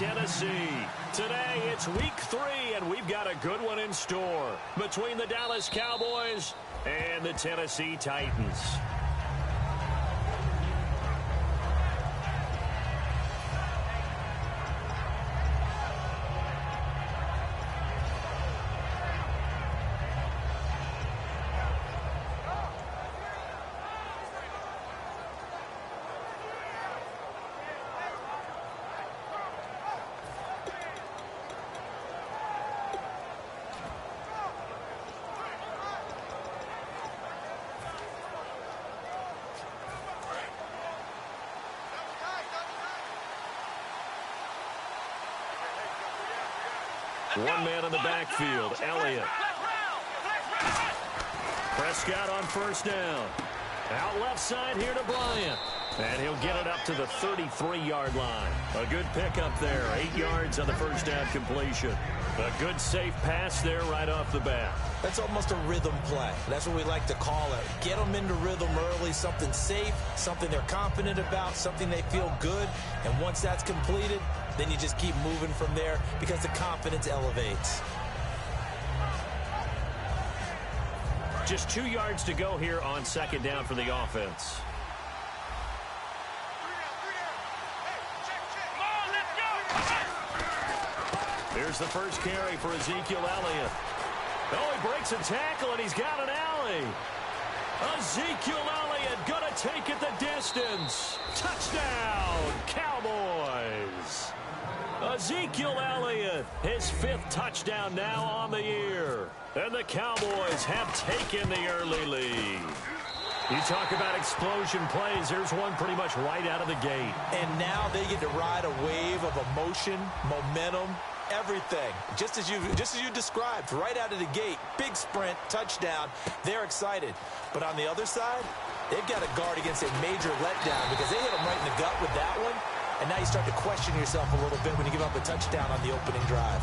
Tennessee. Today, it's week 3, and we've got a good one in store between the Dallas Cowboys and the Tennessee Titans. One man in the backfield, Elliott. Prescott on first down. Out left side here to Bryant. And he'll get it up to the 33-yard line. A good pickup there. 8 yards on the first down completion. A good safe pass there right off the bat. That's almost a rhythm play. That's what we like to call it. Get them into rhythm early, something safe, something they're confident about, something they feel good. And once that's completed, then you just keep moving from there because the confidence elevates. Just 2 yards to go here on second down for the offense. Here's the first carry for Ezekiel Elliott. Oh, he breaks a tackle, and he's got an alley. Ezekiel Elliott going to take it the distance. Touchdown, Cowboys. Ezekiel Elliott, his 5th touchdown now on the year. And the Cowboys have taken the early lead. You talk about explosion plays. There's one pretty much right out of the gate. And now they get to ride a wave of emotion, momentum, everything. Just as you described, right out of the gate, big sprint, touchdown. They're excited. But on the other side, they've got to guard against a major letdown because they hit them right in the gut with that one. And now you start to question yourself a little bit when you give up a touchdown on the opening drive.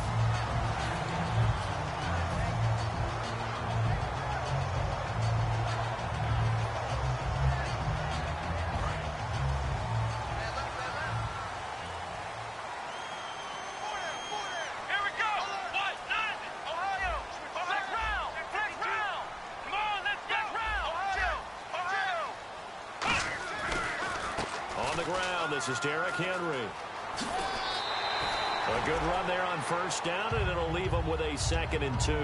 This is Derrick Henry. A good run there on first down, and it'll leave them with a 2nd and 2.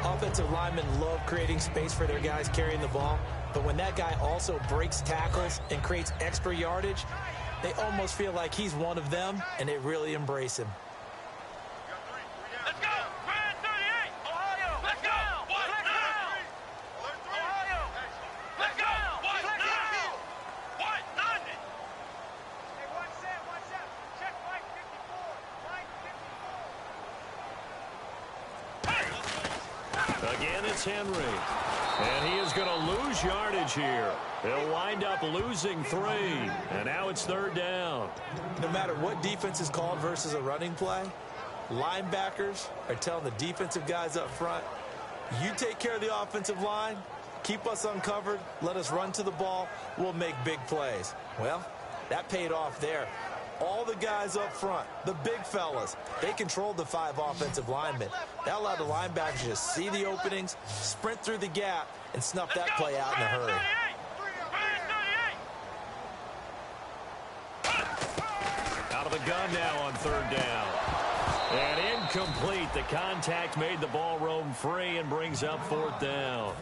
Offensive linemen love creating space for their guys carrying the ball, but when that guy also breaks tackles and creates extra yardage, they almost feel like he's one of them, and they really embrace him. Again, it's Henry. And he is going to lose yardage here. He'll wind up losing 3. And now it's 3rd down. No matter what defense is called versus a running play, linebackers are telling the defensive guys up front, you take care of the offensive line, keep us uncovered, let us run to the ball, we'll make big plays. Well, that paid off there. All the guys up front, the big fellas, they controlled the 5 offensive linemen. That allowed the linebackers to just see the openings, sprint through the gap, and snuff that play out in a hurry. Out of the gun now on 3rd down. And incomplete. The contact made the ball roam free and brings up 4th down.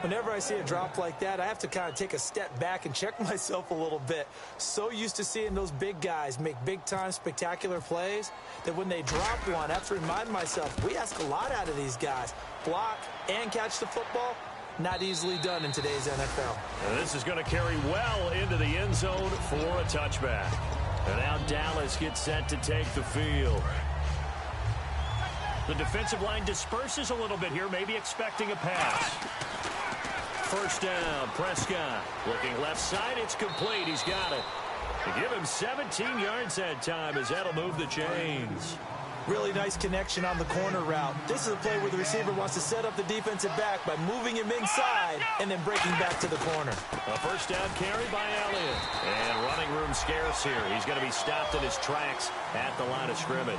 Whenever I see a drop like that, I have to kind of take a step back and check myself a little bit. So used to seeing those big guys make big-time spectacular plays that when they drop one, I have to remind myself, we ask a lot out of these guys. Block and catch the football, not easily done in today's NFL. And this is going to carry well into the end zone for a touchback. And now Dallas gets set to take the field. The defensive line disperses a little bit here, maybe expecting a pass. First down, Prescott. Looking left side, it's complete. He's got it. To give him 17 yards that time as that'll move the chains. Really nice connection on the corner route. This is a play where the receiver wants to set up the defensive back by moving him inside and then breaking back to the corner. A first down carry by Elliott. And running room scarce here. He's going to be stopped in his tracks at the line of scrimmage.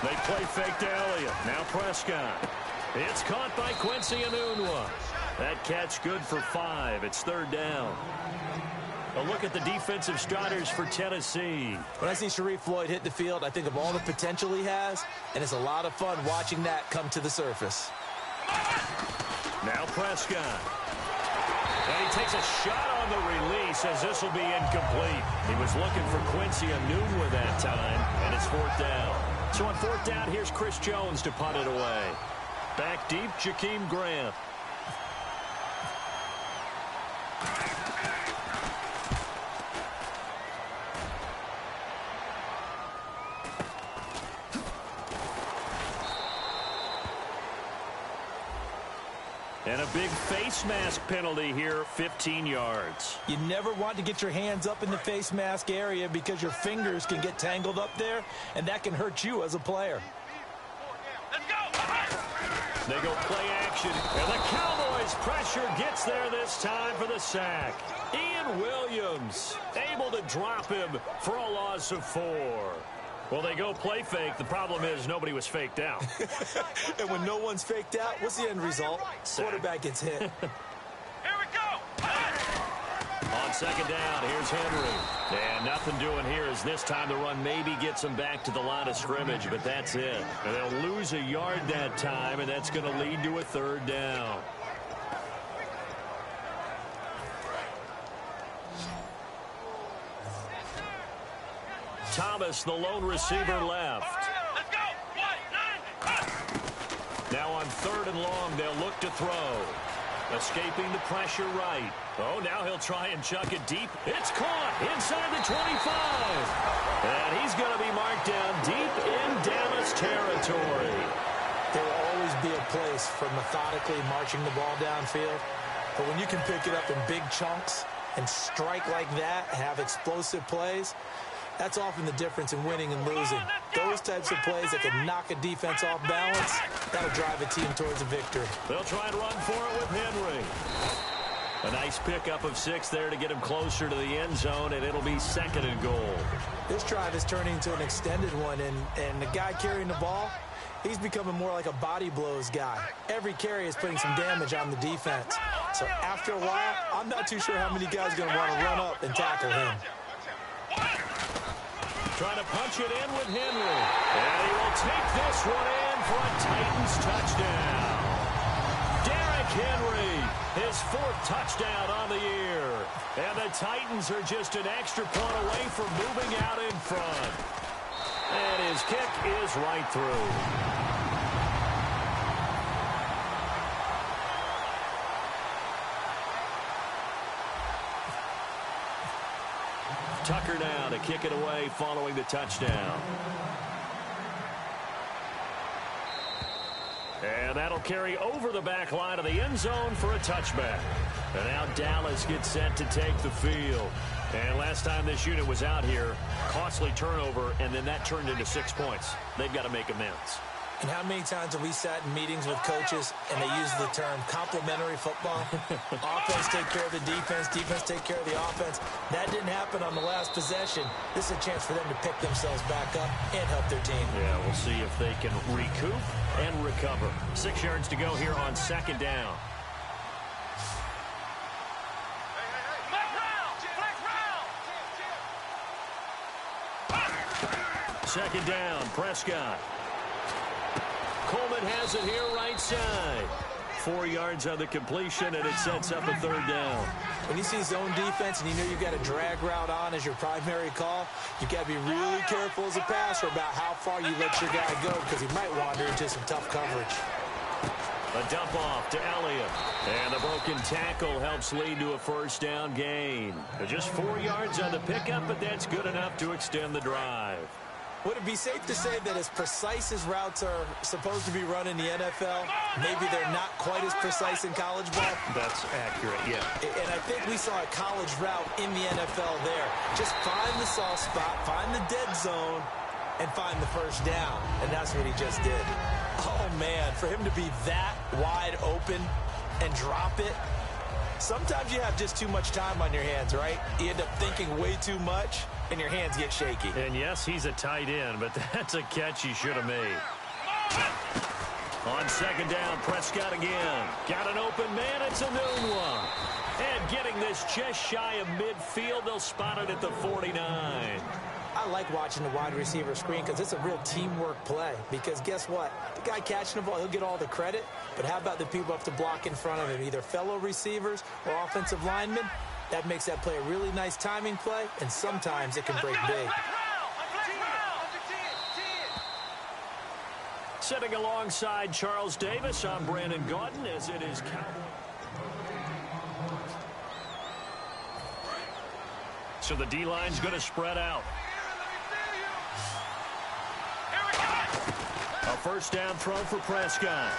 They play fake to Elliott. Now Prescott. It's caught by Quincy Enunwa. That catch good for 5. It's third down. A look at the defensive starters for Tennessee. When I see Sharif Floyd hit the field, I think of all the potential he has, and it's a lot of fun watching that come to the surface. Now Prescott. And he takes a shot on the release as this will be incomplete. He was looking for Quincy Enunwa that time, and it's fourth down. So on fourth down, here's Chris Jones to punt it away. Back deep, Jakeem Grant. And a big face mask penalty here, 15 yards. You never want to get your hands up in the face mask area because your fingers can get tangled up there, and that can hurt you as a player. Let's go! They go play action, and the Cowboys pressure gets there this time for the sack. Ian Williams able to drop him for a loss of 4. Well, they go play fake. The problem is nobody was faked out. And when no one's faked out, what's the end result? Quarterback gets hit. Here we go. On second down, here's Henry. And nothing doing here as this time the run maybe gets them back to the line of scrimmage, but that's it. And they'll lose a yard that time, and that's going to lead to a third down. Thomas, the lone receiver, left. Let's go. Now on third and long, they'll look to throw. Escaping the pressure right. Oh, now he'll try and chuck it deep. It's caught inside the 25. And he's going to be marked down deep in Dallas territory. There will always be a place for methodically marching the ball downfield. But when you can pick it up in big chunks and strike like that, have explosive plays, that's often the difference in winning and losing. Those types of plays that can knock a defense off balance, that'll drive a team towards a victory. They'll try and run for it with Henry. A nice pickup of 6 there to get him closer to the end zone, and it'll be second and goal. This drive is turning into an extended one, and the guy carrying the ball, he's becoming more like a body blows guy. Every carry is putting some damage on the defense. So after a while, I'm not too sure how many guys are going to want to run up and tackle him. Trying to punch it in with Henry. And he will take this one in for a Titans touchdown. Derrick Henry, his 4th touchdown on the year. And the Titans are just an extra point away from moving out in front. And his kick is right through. Tucker now to kick it away following the touchdown. And that'll carry over the back line of the end zone for a touchback. And now Dallas gets set to take the field. And last time this unit was out here, costly turnover, and then that turned into 6 points. They've got to make amends. And how many times have we sat in meetings with coaches and they use the term complementary football? Offense take care of the defense, defense take care of the offense. That didn't happen on the last possession. This is a chance for them to pick themselves back up and help their team. Yeah, we'll see if they can recoup and recover. 6 yards to go here on second down. Second down, Prescott. Coleman has it here right side. 4 yards on the completion, and it sets up a third down. When you see zone defense and you know you've got a drag route on as your primary call, you've got to be really careful as a passer about how far you let your guy go because he might wander into some tough coverage. A dump off to Elliott. And the broken tackle helps lead to a first down gain. Just 4 yards on the pickup, but that's good enough to extend the drive. Would it be safe to say that as precise as routes are supposed to be run in the NFL, maybe they're not quite as precise in college ball? That's accurate, yeah. And I think we saw a college route in the NFL there. Just find the soft spot, find the dead zone, and find the first down. And that's what he just did. Oh, man, for him to be that wide open and drop it. Sometimes you have just too much time on your hands, right? You end up thinking way too much, and your hands get shaky. And yes, he's a tight end, but that's a catch he should have made. On second down, Prescott again. Got an open man, it's a new one. And getting this just shy of midfield, they'll spot it at the 49. I like watching the wide receiver screen because it's a real teamwork play. Because guess what? The guy catching the ball, he'll get all the credit. But how about the people up to block in front of him, either fellow receivers or offensive linemen? That makes that play a really nice timing play, and sometimes it can break big. Sitting alongside Charles Davis, I'm Brandon Gaudin, as it is Cowboy. So the D-line's going to spread out. A first down throw for Prescott.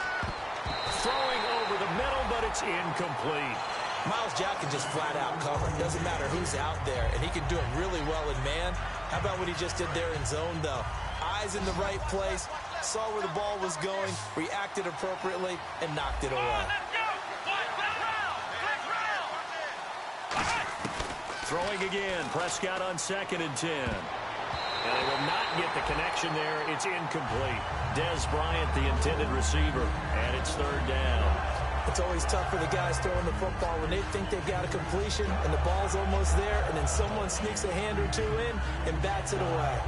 Throwing over the middle, but it's incomplete. Myles Jack can just flat out cover. It doesn't matter who's out there, and he can do it really well in man. How about what he just did there in zone, though? Eyes in the right place, saw where the ball was going, reacted appropriately, and knocked it away. Throwing again, Prescott on 2nd and 10. And they will not get the connection there. It's incomplete. Dez Bryant, the intended receiver, and it's 3rd down. It's always tough for the guys throwing the football when they think they've got a completion and the ball's almost there, and then someone sneaks a hand or two in and bats it away.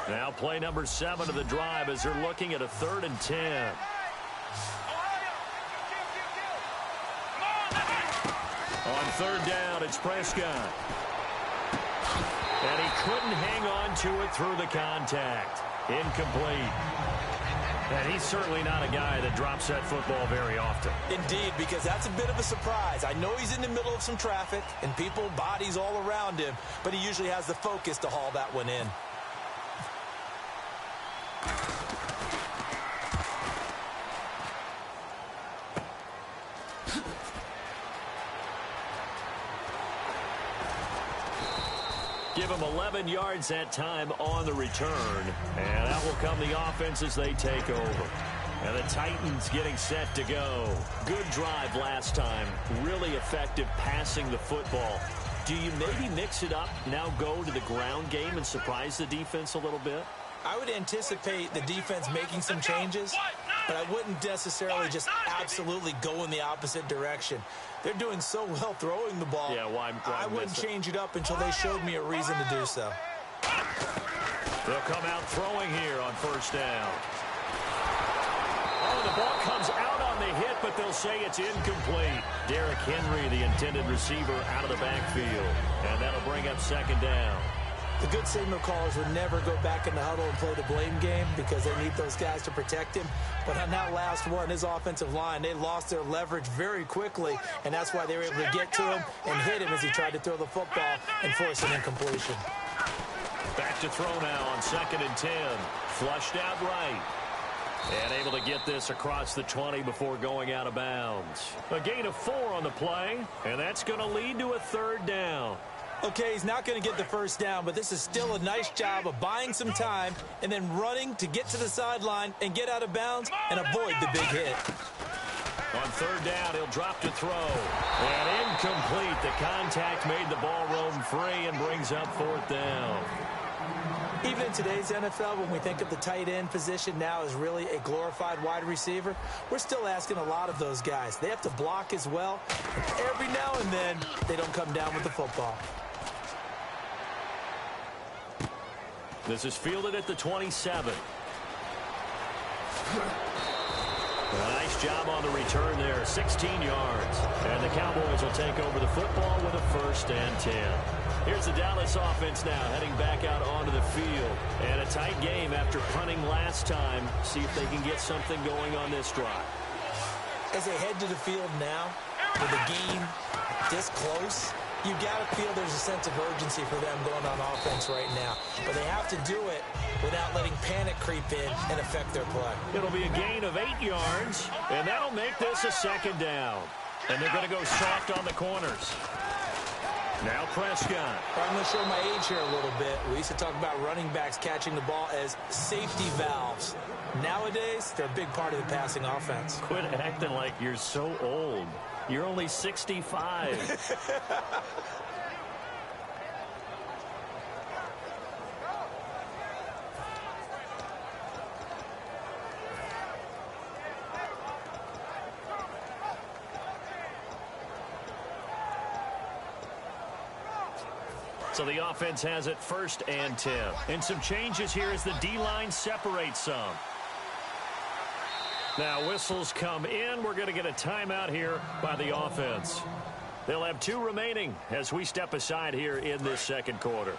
Now play number 7 of the drive as they're looking at a 3rd and 10. On 3rd down, it's Prescott. And he couldn't hang on to it through the contact. Incomplete. And he's certainly not a guy that drops that football very often. Indeed, because that's a bit of a surprise. I know he's in the middle of some traffic and people, bodies all around him, but he usually has the focus to haul that one in. Give him 11 yards that time on the return. And that will come the offense as they take over. And the Titans getting set to go. Good drive last time. Really effective passing the football. Do you maybe mix it up, now go to the ground game and surprise the defense a little bit? I would anticipate the defense making some changes, but I wouldn't necessarily just absolutely go in the opposite direction. They're doing so well throwing the ball. Yeah, why I wouldn't change it up until they showed me a reason to do so. They'll come out throwing here on 1st down. Oh, the ball comes out on the hit, but they'll say it's incomplete. Derrick Henry, the intended receiver, out of the backfield. And that'll bring up 2nd down. The good signal callers would never go back in the huddle and play the blame game because they need those guys to protect him. But on that last one, his offensive line, they lost their leverage very quickly, and that's why they were able to get to him and hit him as he tried to throw the football and force an incompletion. Back to throw now on 2nd and 10. Flushed out right. And able to get this across the 20 before going out of bounds. A gain of 4 on the play, and that's going to lead to a 3rd down. Okay, he's not going to get the 1st down, but this is still a nice job of buying some time and then running to get to the sideline and get out of bounds and avoid the big hit. On 3rd down, he'll drop to throw. And incomplete. The contact made the ball roam free and brings up 4th down. Even in today's NFL, when we think of the tight end position now as really a glorified wide receiver, we're still asking a lot of those guys. They have to block as well. Every now and then, they don't come down with the football. This is fielded at the 27. Well, nice job on the return there, 16 yards. And the Cowboys will take over the football with a 1st and 10. Here's the Dallas offense now heading back out onto the field. And a tight game after punting last time. See if they can get something going on this drive. As they head to the field now, with the game this close, you got to feel there's a sense of urgency for them going on offense right now. But they have to do it without letting panic creep in and affect their play. It'll be a gain of 8 yards, and that'll make this a 2nd down. And they're going to go soft on the corners. Now Prescott. I'm going to show my age here a little bit. We used to talk about running backs catching the ball as safety valves. Nowadays, they're a big part of the passing offense. Quit acting like you're so old. You're only 65. So the offense has it 1st and 10. And some changes here as the D-line separates some. Now whistles come in. We're going to get a timeout here by the offense. They'll have 2 remaining as we step aside here in this 2nd quarter.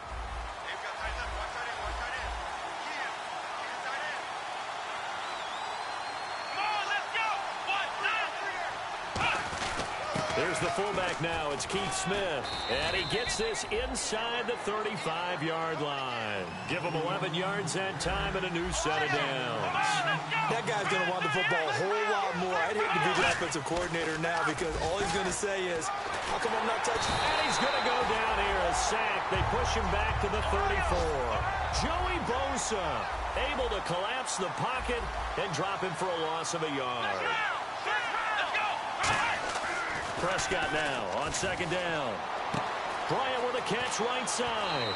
There's the fullback now. It's Keith Smith. And he gets this inside the 35-yard line. Give him 11 yards and time and a new set of downs. That guy's going to want the football a whole lot more. I'd hate to be the offensive coordinator now because all he's going to say is, how come I'm not touching? And he's going to go down here, a sack. They push him back to the 34. Joey Bosa able to collapse the pocket and drop him for a loss of a yard. Prescott now on 2nd down. Bryant with a catch right side.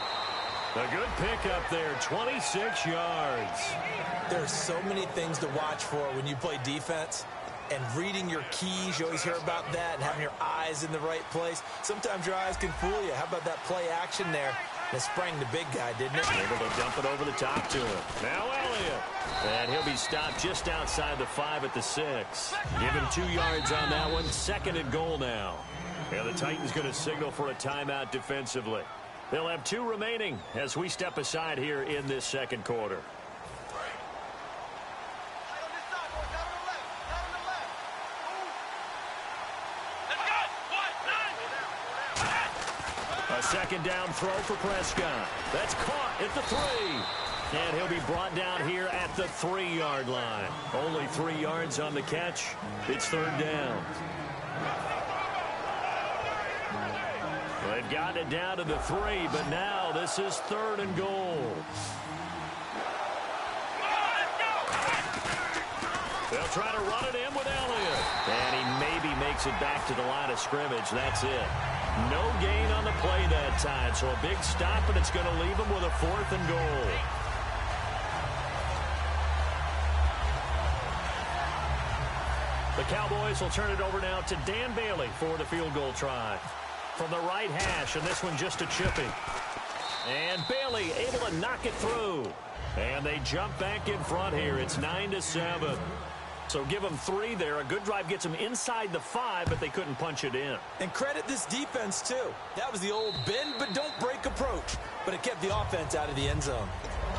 A good pickup there, 26 yards. There's so many things to watch for when you play defense. And reading your keys, you always hear about that, and having your eyes in the right place. Sometimes your eyes can fool you. How about that play action there? It sprang the big guy, didn't it? Able to dump it over the top to him. Now Elliott. And he'll be stopped just outside the 5 at the 6. Give him 2 yards on that one. 2nd and goal now. And the Titans going to signal for a timeout defensively. They'll have 2 remaining as we step aside here in this 2nd quarter. A 2nd down throw for Prescott. That's caught at the 3. And he'll be brought down here at the 3-yard line. Only 3 yards on the catch. It's 3rd down. Well, they've gotten it down to the 3, but now this is 3rd and goal. They'll try to run it in with Elliott. And he maybe makes it back to the line of scrimmage. That's it. No gain on the play that time. So a big stop, and it's going to leave him with a 4th and goal. The Cowboys will turn it over now to Dan Bailey for the field goal try. From the right hash, and this one just a chipping. And Bailey able to knock it through. And they jump back in front here. It's 9-7. So give them 3 there. A good drive gets them inside the 5, but they couldn't punch it in. And credit this defense, too. That was the old bend but don't break approach. But it kept the offense out of the end zone.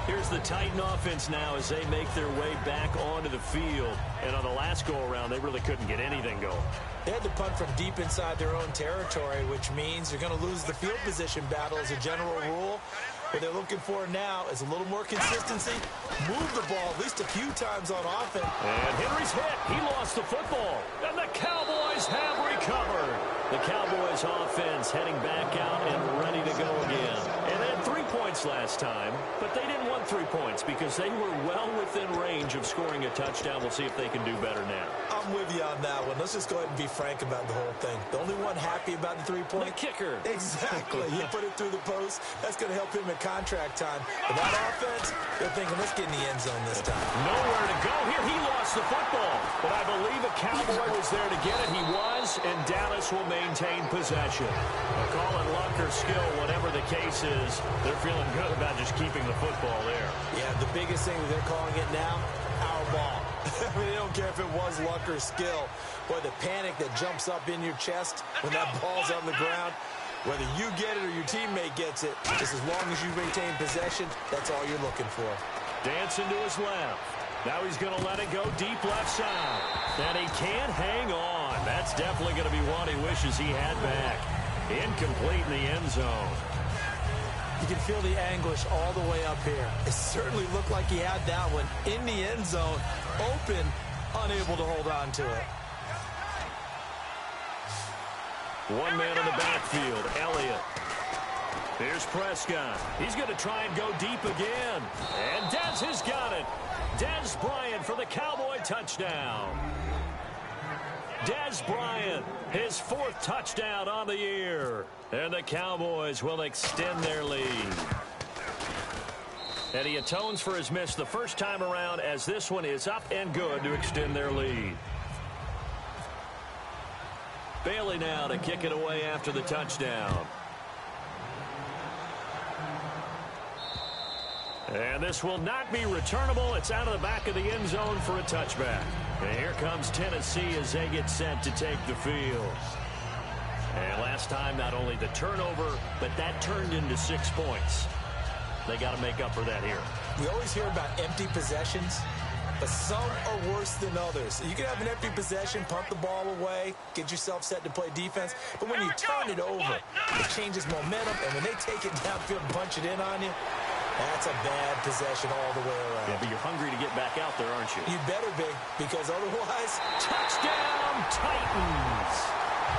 Here's the Titan offense now as they make their way back onto the field. And on the last go-around, they really couldn't get anything going. They had to punt from deep inside their own territory, which means they're going to lose the field position battle as a general rule. What they're looking for now is a little more consistency. Move the ball at least a few times on offense. And Henry's hit. He lost the football. And the Cowboys have recovered. The Cowboys offense heading back out and ready to go again. And they had 3 points last time, but they didn't want 3 points because they were well within range of scoring a touchdown. We'll see if they can do better now. I'm with you on that one. Let's just go ahead and be frank about the whole thing. The only one happy about the 3-point. The kicker. Exactly. He put it through the post. That's going to help him in contract time. But that offense, they're thinking, let's get in the end zone this time. Nowhere to go here. He lost the football. But I believe a Cowboy was there to get it. He was, and Dallas will maintain possession. Call it luck or skill, whatever the case is, they're feeling good about just keeping the football there. Yeah, the biggest thing that they're calling it now, our ball. I mean, they don't care if it was luck or skill. Boy, the panic that jumps up in your chest when that ball's on the ground, whether you get it or your teammate gets it, just as long as you maintain possession, that's all you're looking for. Dancing to his left. Now he's going to let it go deep left side. And he can't hang on. That's definitely going to be one he wishes he had back. Incomplete in the end zone. You can feel the anguish all the way up here. It certainly looked like he had that one in the end zone, open, unable to hold on to it. One man in the backfield, Elliott. Here's Prescott. He's going to try and go deep again. And Dez has got it. Dez Bryant for the Cowboy touchdown. Dez Bryant, his 4th touchdown on the year. And the Cowboys will extend their lead. And he atones for his miss the first time around, as this one is up and good to extend their lead. Bailey now to kick it away after the touchdown. And this will not be returnable. It's out of the back of the end zone for a touchback. And here comes Tennessee as they get set to take the field. And last time, not only the turnover, but that turned into 6 points. They got to make up for that here. We always hear about empty possessions, but some are worse than others. You can have an empty possession, punt the ball away, get yourself set to play defense, but when you turn it over, it changes momentum, and when they take it downfield and punch it in on you, that's a bad possession all the way around. Yeah, but you're hungry to get back out there, aren't you? You better be, because otherwise... Touchdown, Titans!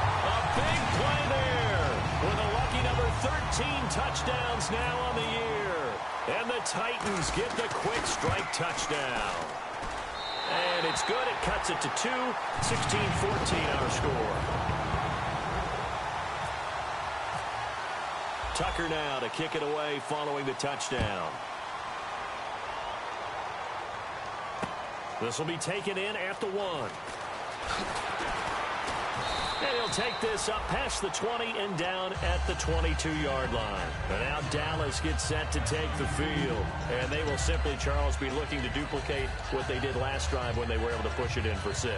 A big play there with a lucky number 13 touchdowns now on the year. And the Titans get the quick strike touchdown. And it's good. It cuts it to 2. 16-14 our score. Tucker now to kick it away following the touchdown. This will be taken in at the 1. And he'll take this up past the 20 and down at the 22-yard line. And now Dallas gets set to take the field. And they will simply, Charles, be looking to duplicate what they did last drive when they were able to push it in for 6.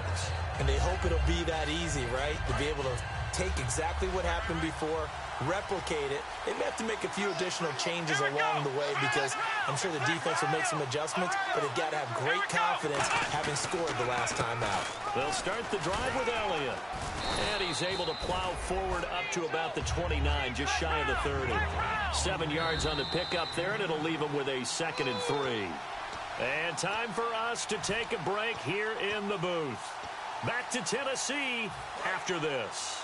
And they hope it'll be that easy, right? To be able to take exactly what happened before, replicate it. They may have to make a few additional changes along the way because I'm sure the defense will make some adjustments, but they've got to have great confidence having scored the last time out. They'll start the drive with Elliott. And he's able to plow forward up to about the 29, just shy of the 30. 7 yards on the pickup there, and it'll leave him with a 2nd and 3. And time for us to take a break here in the booth. Back to Tennessee after this.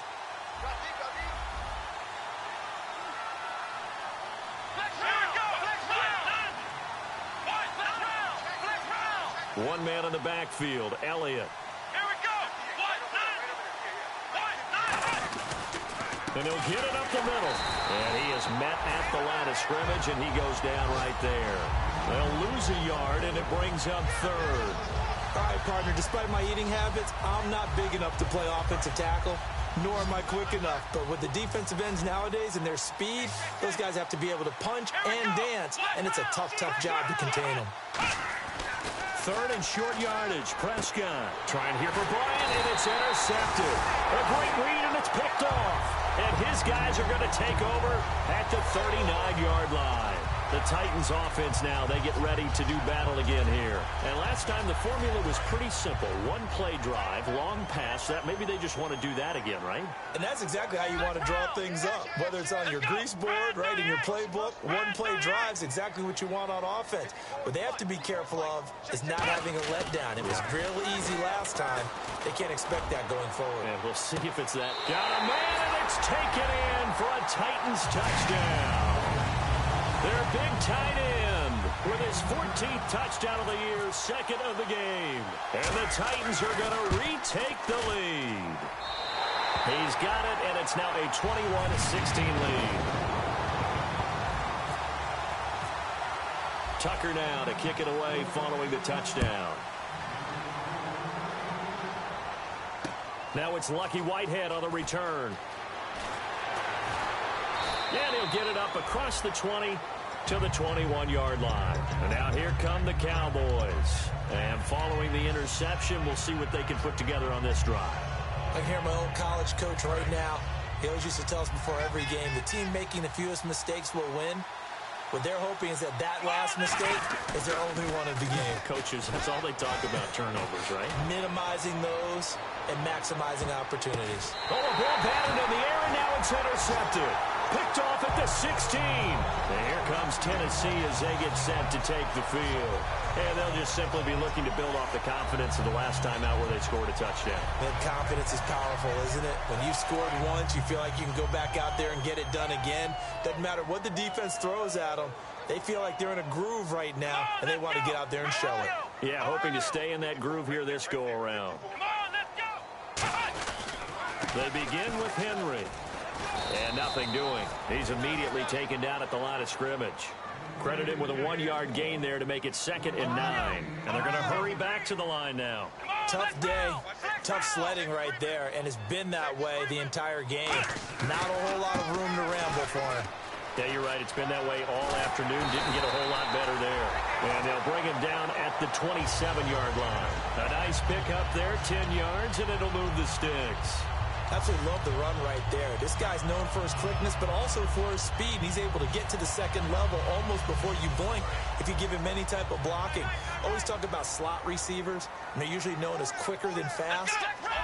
One man in the backfield, Elliott. And he'll get it up the middle. And he is met at the line of scrimmage, and he goes down right there. They'll lose a yard, and it brings up 3rd. All right, partner, despite my eating habits, I'm not big enough to play offensive tackle, nor am I quick enough. But with the defensive ends nowadays and their speed, those guys have to be able to punch and dance, and it's a tough, tough job to contain them. 3rd and short yardage. Prescott trying here for Bryant, and it's intercepted. A great read, and it's picked off. And his guys are going to take over at the 39-yard line. The Titans offense now, they get ready to do battle again here. And last time the formula was pretty simple. One play drive, long pass. That maybe they just want to do that again, right? And that's exactly how you want to draw things up. Whether it's on your grease board, right, in your playbook, one play drive's exactly what you want on offense. What they have to be careful of is not having a letdown. It was real easy last time. They can't expect that going forward. And we'll see if it's that. Got a man, and it's taken in for a Titans touchdown. Their big tight end with his 14th touchdown of the year, 2nd of the game. And the Titans are going to retake the lead. He's got it, and it's now a 21-16 lead. Tucker now to kick it away following the touchdown. Now it's Lucky Whitehead on the return. And he'll get it up across the 20 to the 21-yard line. And now here come the Cowboys. And following throwing the interception. We'll see what they can put together on this drive. I can hear my old college coach right now. He always used to tell us before every game, the team making the fewest mistakes will win. What they're hoping is that last mistake is their only one of the game. Coaches, that's all they talk about, turnovers, right? Minimizing those and maximizing opportunities. Oh, a ball batted in the air, and now it's intercepted. Picked off at the 16. And here comes Tennessee as they get set to take the field. And they'll just simply be looking to build off the confidence of the last time out where they scored a touchdown. Man, confidence is powerful, isn't it? When you've scored once, you feel like you can go back out there and get it done again. Doesn't matter what the defense throws at them. They feel like they're in a groove right now, and they want to get out there and show it. Yeah, hoping to stay in that groove here this go-around. They begin with Henry. And nothing doing. He's immediately taken down at the line of scrimmage. Credit him with a 1-yard gain there to make it 2nd and 9. And they're going to hurry back to the line now. Tough day, tough sledding right there, and it's been that way the entire game. Not a whole lot of room to ramble for him. Yeah, you're right. It's been that way all afternoon. Didn't get a whole lot better there. And they'll bring him down at the 27-yard line. A nice pick up there, 10 yards, and it'll move the sticks. Absolutely love the run right there. This guy's known for his quickness, but also for his speed. And he's able to get to the second level almost before you blink if you give him any type of blocking. Always talk about slot receivers, and they're usually known as quicker than fast.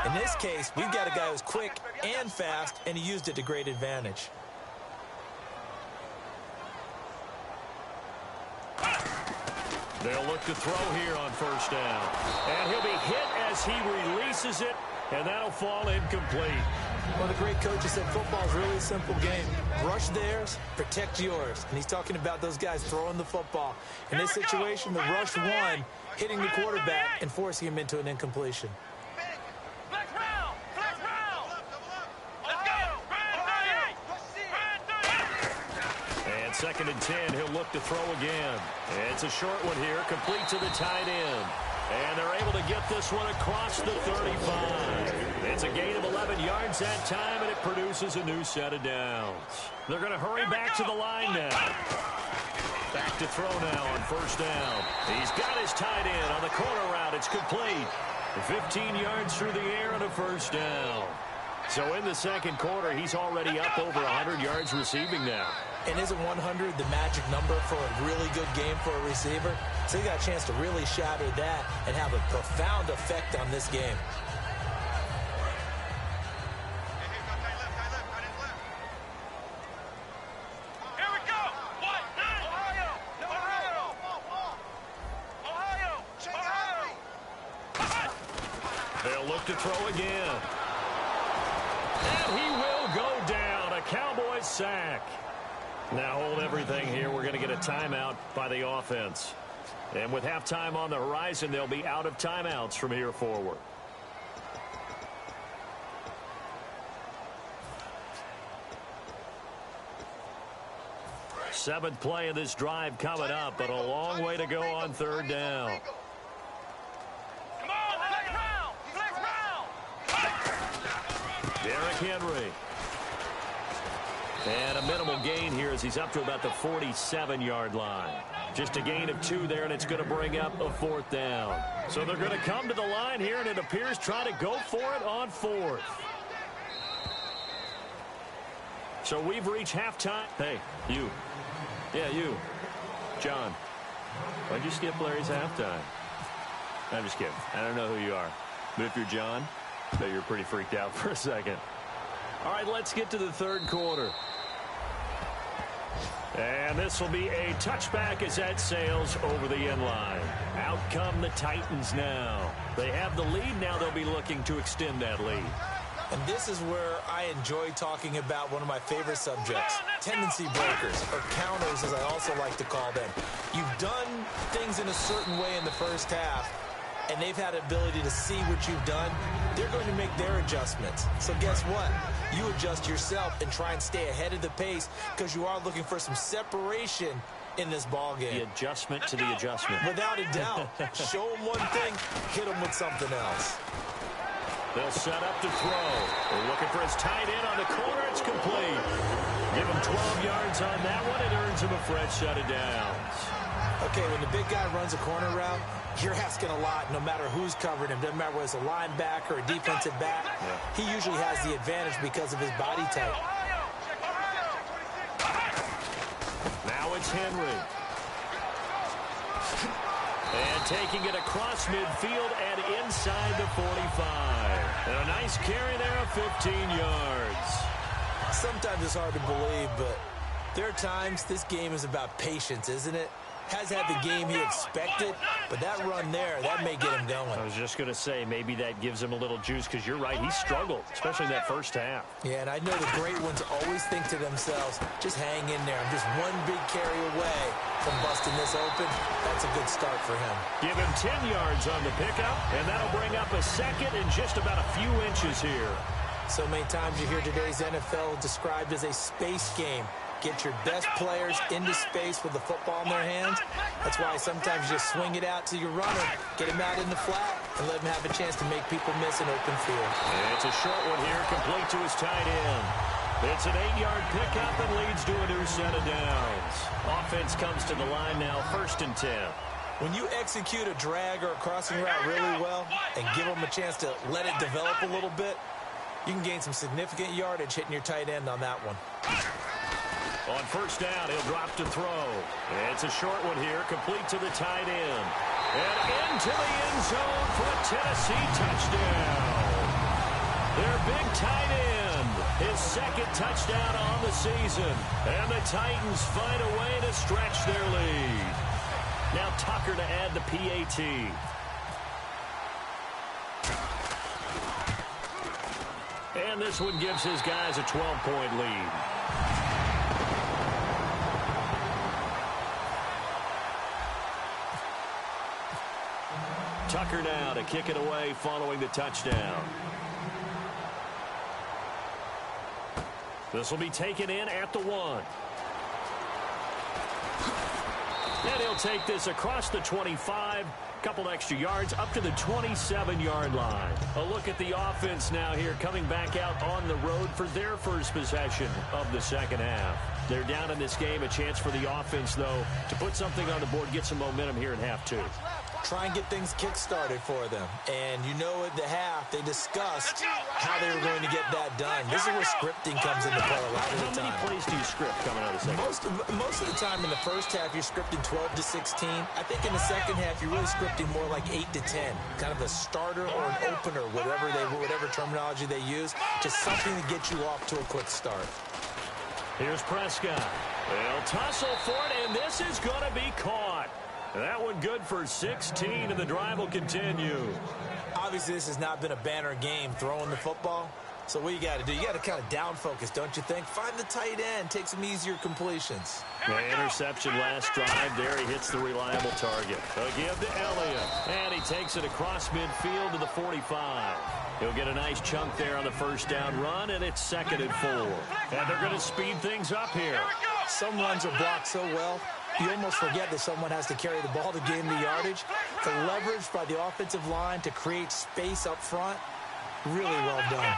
In this case, we've got a guy who's quick and fast, and he used it to great advantage. They'll look to throw here on first down. And he'll be hit as he releases it. And that'll fall incomplete. One of the great coaches said football's really a simple game. Rush theirs, protect yours. And he's talking about those guys throwing the football. In this situation, the rush won, hitting the quarterback and forcing him into an incompletion. And 2nd and 10, he'll look to throw again. It's a short one here, complete to the tight end. And they're able to get this one across the 35. It's a gain of 11 yards that time, and it produces a new set of downs. They're going to hurry back to the line now. Back to throw now on first down. He's got his tight end on the corner route. It's complete. 15 yards through the air and a first down. So in the second quarter, he's already up over 100 yards receiving now. And isn't 100 the magic number for a really good game for a receiver? So he got a chance to really shatter that and have a profound effect on this game. Here we go. Ohio. They'll look to throw again. And he will go down. A Cowboys sack. Now hold everything here. We're going to get a timeout by the offense. And with halftime on the horizon, they'll be out of timeouts from here forward. Seventh play of this drive coming up, but a long way to go on third down. Come on, flex round. Derrick Henry. And a minimal gain here as he's up to about the 47-yard line. Just a gain of 2 there, and it's going to bring up a 4th down. So they're going to come to the line here, and it appears try to go for it on 4th. So we've reached halftime. Hey, you. Yeah, you. John. Why'd you skip Larry's halftime? I'm just kidding. I don't know who you are. But if you're John, I bet you're pretty freaked out for a second. All right, let's get to the third quarter. And this will be a touchback as that sails over the end line. Out come the Titans now. They have the lead. Now they'll be looking to extend that lead. And this is where I enjoy talking about one of my favorite subjects, tendency breakers, or counters as I also like to call them. You've done things in a certain way in the first half, and they've had ability to see what you've done. They're going to make their adjustments. So guess what? You adjust yourself and try and stay ahead of the pace because you are looking for some separation in this ball game. The adjustment to the adjustment. Without a doubt. Show them one thing, hit them with something else. They'll set up to throw. They're looking for his tight end on the corner. It's complete. Give him 12 yards on that one. It earns him a fresh set of downs. Okay, when the big guy runs a corner route, you're asking a lot no matter who's covering him. Doesn't matter whether it's a linebacker or a defensive back. Yeah. He usually has the advantage because of his body type. Now it's Henry. And taking it across midfield and inside the 45. And a nice carry there of 15 yards. Sometimes it's hard to believe, but there are times this game is about patience, isn't it? Has had the game he expected, but that run there, that may get him going. I was just going to say, maybe that gives him a little juice, because you're right, he struggled, especially in that first half. Yeah, and I know the great ones always think to themselves, just hang in there. I'm just one big carry away from busting this open. That's a good start for him. Give him 10 yards on the pickup, and that'll bring up a second in just about a few inches here. So many times you hear today's NFL described as a space game. Get your best players into space with the football in their hands. That's why sometimes you just swing it out to your runner, get him out in the flat, and let him have a chance to make people miss an open field. And it's a short one here, complete to his tight end. It's an 8-yard pickup and leads to a new set of downs. Offense comes to the line now, 1st and 10. When you execute a drag or a crossing route really well and give them a chance to let it develop a little bit, you can gain some significant yardage hitting your tight end on that one. On 1st down, he'll drop to throw. It's a short one here, complete to the tight end. And into the end zone for a Tennessee touchdown. Their big tight end, his 2nd touchdown on the season. And the Titans find a way to stretch their lead. Now Tucker to add the PAT. And this one gives his guys a 12-point lead. Tucker now to kick it away following the touchdown. This will be taken in at the 1. And he'll take this across the 25. Couple extra yards up to the 27-yard line. A look at the offense now here, coming back out on the road for their first possession of the second half. They're down in this game. A chance for the offense, though, to put something on the board, get some momentum here in half 2. Try and get things kick-started for them. And you know at the half, they discussed how they were going to get that done. This is where scripting comes into play a lot of the time. How many plays do you script coming out of the second? Most of the time in the first half, you're scripting 12 to 16. I think in the second half, you're really scripting more like 8 to 10. Kind of a starter or an opener, whatever terminology they use. Just something to get you off to a quick start. Here's Prescott. They'll tussle for it, and this is going to be caught. That one good for 16, and the drive will continue. Obviously, this has not been a banner game throwing the football. So what you got to do, you got to kind of down focus, don't you think? Find the tight end, take some easier completions. The interception last drive there. He hits the reliable target. A give to Elliott, and he takes it across midfield to the 45. He'll get a nice chunk there on the 1st down run, and it's 2nd and 4. And they're going to speed things up here. Some runs are blocked so well, you almost forget that someone has to carry the ball to gain the yardage. The leverage by the offensive line to create space up front, really well done.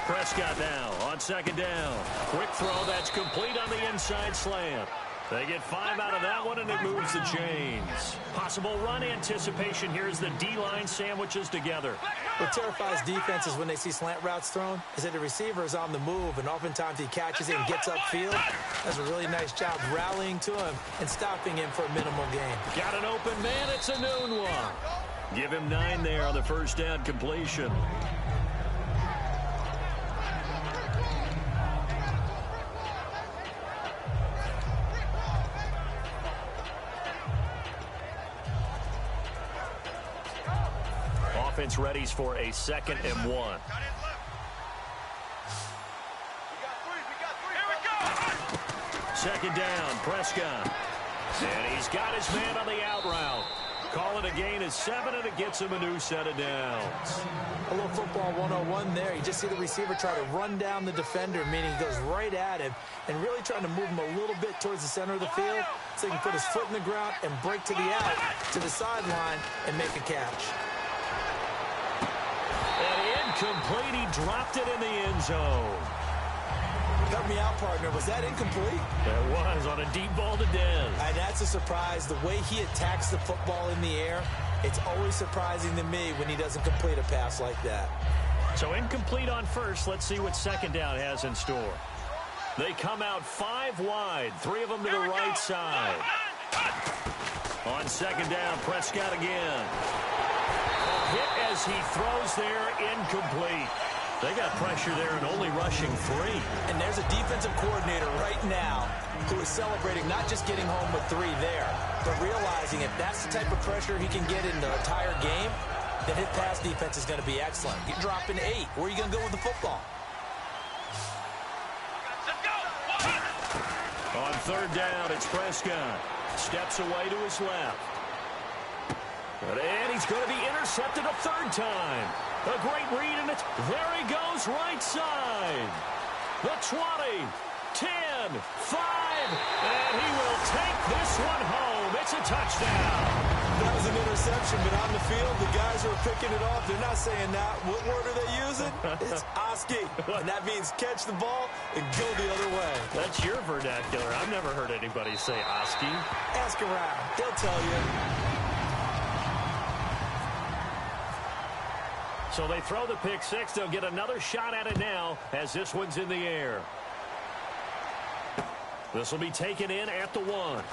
Prescott now on 2nd down. Quick throw, that's complete on the inside slant. They get 5 out of that one, and it moves the chains. Possible run anticipation here as the D-line sandwiches together. What terrifies defenses when they see slant routes thrown is that the receiver is on the move, and oftentimes he catches it and gets upfield. Does a really nice job rallying to him and stopping him for a minimal gain. Got an open man, it's a noon one. Give him 9 there on the 1st down completion. Offense readies for a 2nd and 1. 2nd down, Prescott. And he's got his man on the out route. Call it a gain of 7, and it gets him a new set of downs. A little football 101 there. You just see the receiver try to run down the defender, meaning he goes right at him, and really trying to move him a little bit towards the center of the field so he can put his foot in the ground and break to the out, to the sideline, and make a catch. And incomplete. He dropped it in the end zone. Help me out, partner. Was that incomplete? That was on a deep ball to Dez. And that's a surprise. The way he attacks the football in the air, it's always surprising to me when he doesn't complete a pass like that. So incomplete on first. Let's see what second down has in store. They come out 5 wide, 3 of them to the right side. On second down, Prescott again. A hit as he throws there, incomplete. They got pressure there and only rushing 3. And there's a defensive coordinator right now who is celebrating not just getting home with 3 there, but realizing if that's the type of pressure he can get in the entire game, then his pass defense is going to be excellent. You're dropping 8. Where are you going to go with the football? On third down, it's Prescott. Steps away to his left. And he's going to be intercepted a third time. A great read, and it's there he goes, right side. The 20, 10, 5, and he will take this one home. It's a touchdown. That was an interception, but on the field, the guys who are picking it off, they're not saying that. What word are they using? It's Oski, and that means catch the ball and go the other way. That's your vernacular. I've never heard anybody say Oski. Ask around. They'll tell you. So they throw the pick 6. They'll get another shot at it now as this one's in the air. This will be taken in at the 1.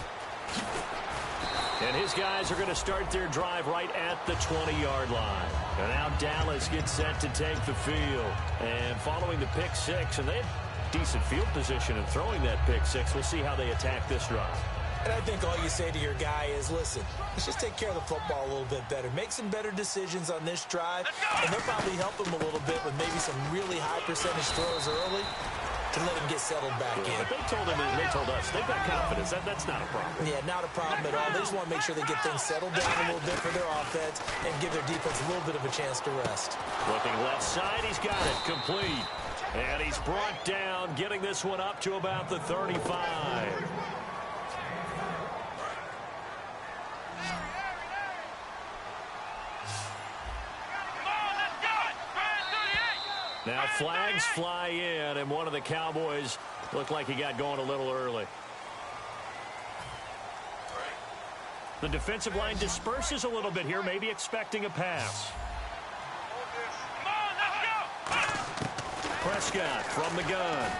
And his guys are going to start their drive right at the 20-yard line. And now Dallas gets set to take the field. And following the pick 6, and they had decent field position in throwing that pick 6. We'll see how they attack this drive. And I think all you say to your guy is, listen, let's just take care of the football a little bit better. Make some better decisions on this drive, and they'll probably help him a little bit with maybe some really high percentage throws early to let him get settled back in. But they told us, they've got confidence. That's not a problem. Yeah, not a problem at all. They just want to make sure they get things settled down a little bit for their offense and give their defense a little bit of a chance to rest. Looking left side, he's got it complete. And he's brought down, getting this one up to about the 35. Now flags fly in, and one of the Cowboys looked like he got going a little early. The defensive line disperses a little bit here, maybe expecting a pass. Prescott from the gun.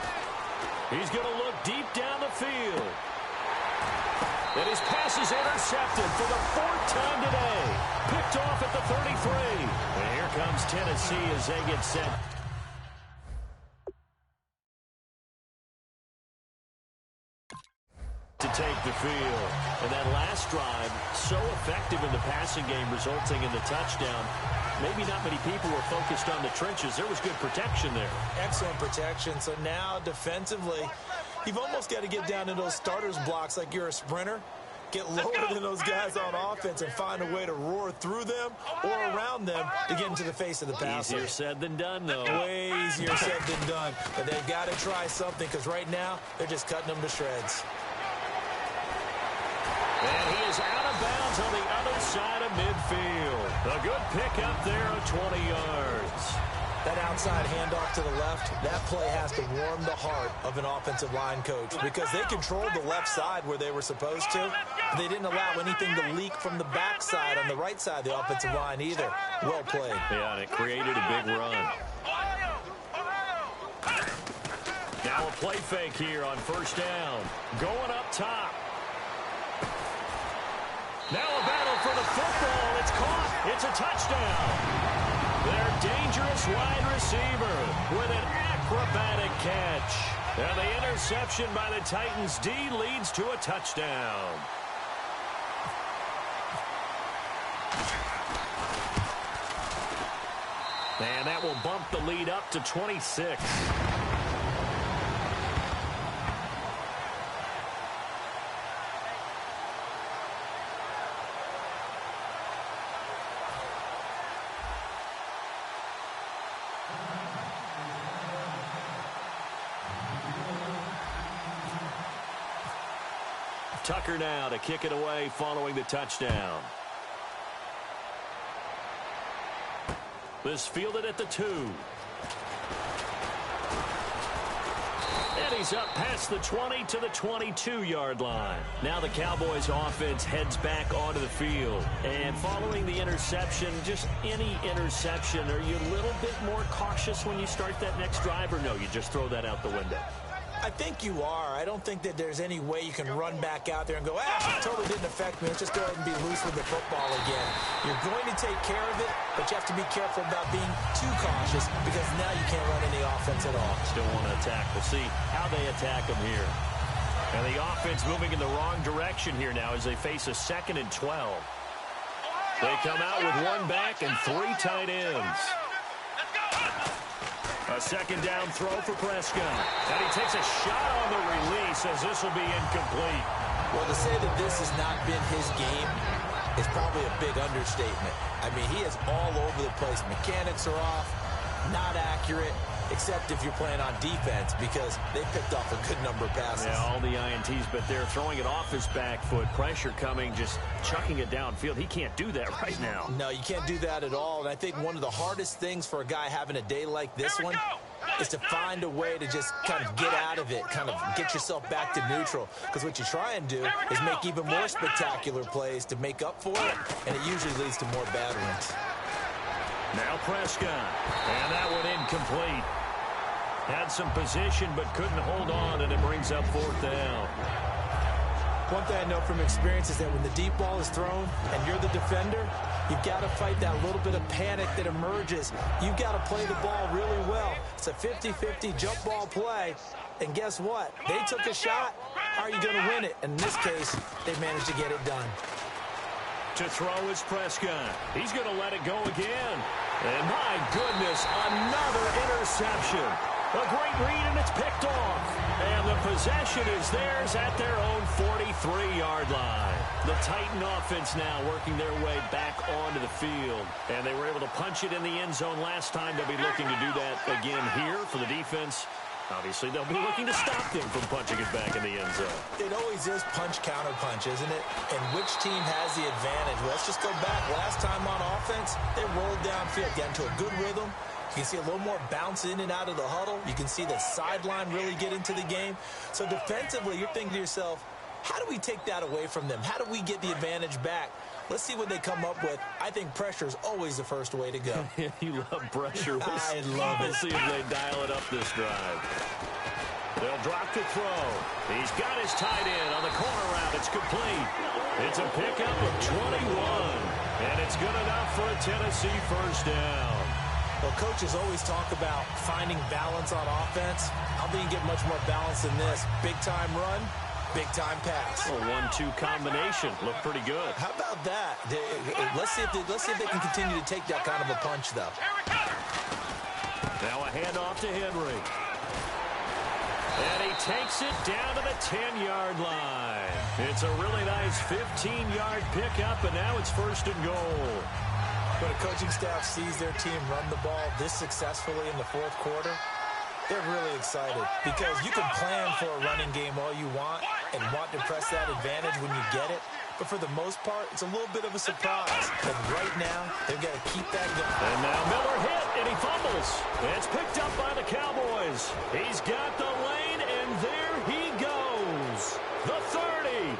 He's going to look deep down the field. And his pass is intercepted for the 4th time today. Picked off at the 33. And here comes Tennessee as they get set to take the field. And that last drive, so effective in the passing game, resulting in the touchdown. Maybe not many people were focused on the trenches. There was good protection there. Excellent protection. So now, defensively, you've almost got to get down in those starters blocks like you're a sprinter. Get lower than those guys on offense and find a way to roar through them or around them to get into the face of the passer. Easier said than done, though. Way easier said than done. But they've got to try something because right now, they're just cutting them to shreds. And he is out of bounds on the other side of midfield. A good pickup there of 20 yards. That outside handoff to the left, that play has to warm the heart of an offensive line coach because they controlled the left side where they were supposed to. They didn't allow anything to leak from the backside on the right side of the offensive line either. Well played. Yeah, and it created a big run. Now a play fake here on first down. Going up top. Now a battle for the football. It's caught. It's a touchdown. Their dangerous wide receiver with an acrobatic catch. And the interception by the Titans D leads to a touchdown. And that will bump the lead up to 26. Tucker now to kick it away following the touchdown. This fielded at the 2. And he's up past the 20 to the 22-yard line. Now the Cowboys offense heads back onto the field. And following the interception, just any interception, are you a little bit more cautious when you start that next drive, or no, you just throw that out the window? I think you are. I don't think that there's any way you can run back out there and go, it totally didn't affect me. Let's just go ahead and be loose with the football again. You're going to take care of it, but you have to be careful about being too cautious because now you can't run any offense at all. Still want to attack. We'll see how they attack them here. And the offense moving in the wrong direction here now as they face a 2nd and 12. They come out with one back and 3 tight ends. A 2nd down throw for Prescott. And he takes a shot on the release as this will be incomplete. Well, to say that this has not been his game is probably a big understatement. I mean, he is all over the place. Mechanics are off, not accurate, except if you're playing on defense because they picked off a good number of passes. Yeah, all the INTs, but they're throwing it off his back foot. Pressure coming, just chucking it downfield. He can't do that right now. No, you can't do that at all. And I think one of the hardest things for a guy having a day like this one is to find a way to just kind of get out of it, kind of get yourself back to neutral. Because what you try and do is make even more spectacular plays to make up for it, and it usually leads to more bad ones. Now Prescott, and that one incomplete. Had some position but couldn't hold on, and it brings up 4th down. One thing I know from experience is that when the deep ball is thrown and you're the defender, you've got to fight that little bit of panic that emerges. You've got to play the ball really well. It's a 50-50 jump ball play, and guess what? They took a shot. How are you going to win it? In this case, they managed to get it done. To throw is Prescott. He's going to let it go again. And my goodness, another interception. A great read, and it's picked off. And the possession is theirs at their own 43-yard line. The Titan offense now working their way back onto the field. And they were able to punch it in the end zone last time. They'll be looking to do that again here for the defense. Obviously, they'll be looking to stop them from punching it back in the end zone. It always is punch-counter-punch, isn't it? And which team has the advantage? Let's just go back. Last time on offense, they rolled downfield, got into a good rhythm. You can see a little more bounce in and out of the huddle. You can see the sideline really get into the game. So defensively, you're thinking to yourself, how do we take that away from them? How do we get the advantage back? Let's see what they come up with. I think pressure is always the first way to go. You love pressure. I love it. We'll see if they dial it up this drive. They'll drop the throw. He's got his tight end on the corner route. It's complete. It's a pickup of 21. And it's good enough for a Tennessee 1st down. Well, coaches always talk about finding balance on offense. I don't think you get much more balance than this. Big-time run, big-time pass. A 1-2 combination. Looked pretty good. How about that? Let's see if they can continue to take that kind of a punch, though. Now a handoff to Henry. And he takes it down to the 10-yard line. It's a really nice 15-yard pickup, and now it's 1st and goal. When a coaching staff sees their team run the ball this successfully in the 4th quarter, they're really excited because you can plan for a running game all you want and want to press that advantage when you get it. But for the most part, it's a little bit of a surprise. But right now, they've got to keep that going. And now Miller hit, and he fumbles. It's picked up by the Cowboys. He's got the lane, and there he goes. The 30.